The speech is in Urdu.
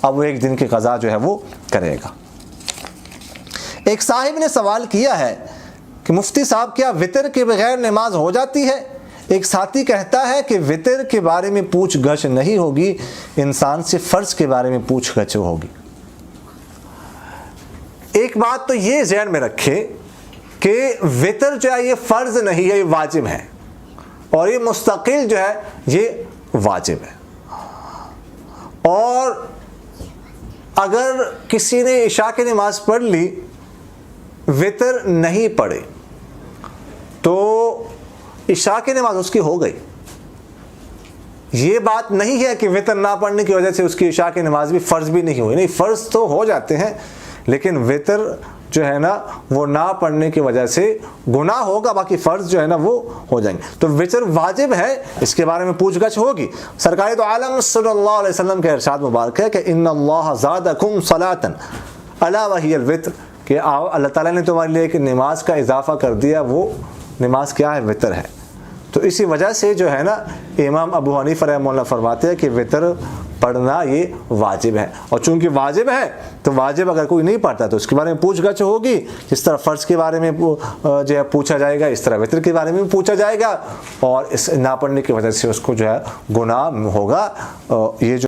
اب وہ ایک دن کی قضا جو ہے وہ کرے گا۔ ایک صاحب نے سوال کیا ہے کہ مفتی صاحب کیا وطر کے بغیر نماز ہو جاتی ہے؟ ایک ساتھی کہتا ہے کہ وطر کے بارے میں پوچھ گچھ نہیں ہوگی، انسان سے فرض کے بارے میں پوچھ گچھ ہوگی۔ ایک بات تو یہ ذہن میں رکھے کہ وطر جو ہے یہ فرض نہیں ہے، یہ واجب ہے، اور یہ مستقل جو ہے یہ واجب ہے۔ اور اگر کسی نے عشاء کی نماز پڑھ لی، وطر نہیں پڑھے، تو عشاء کی نماز اس کی ہو گئی۔ یہ بات نہیں ہے کہ وطر نہ پڑھنے کی وجہ سے اس کی عشاء کی نماز بھی فرض بھی نہیں ہوئی، نہیں، فرض تو ہو جاتے ہیں، لیکن وطر جو ہے نا وہ نہ پڑھنے کی وجہ سے گناہ ہوگا، باقی فرض جو ہے نا وہ ہو جائیں گے۔ تو وطر واجب ہے، اس کے بارے میں پوچھ گچھ ہوگی۔ سرکار دو عالم صلی اللہ علیہ وسلم کا ارشاد مبارک ہے کہ ان اللہ زادکم صلاۃ الا وہی الوتر، کہ اللہ تعالیٰ نے تمہارے لیے ایک نماز کا اضافہ کر دیا، وہ نماز کیا ہے؟ وطر ہے۔ تو اسی وجہ سے جو ہے نا امام ابو حنیفہ رحمہ اللہ فرماتے ہیں کہ وطر پڑھنا یہ واجب ہے، اور چونکہ واجب ہے تو واجب اگر کوئی نہیں پڑھتا تو اس کے بارے میں پوچھ گچھ ہوگی، جس طرح فرض کے بارے میں جو ہے پوچھا جائے گا، اس طرح وطر کے بارے میں بھی پوچھا جائے گا، اور اس نہ پڑھنے کی وجہ سے اس کو جو ہے گناہ ہوگا۔ یہ جو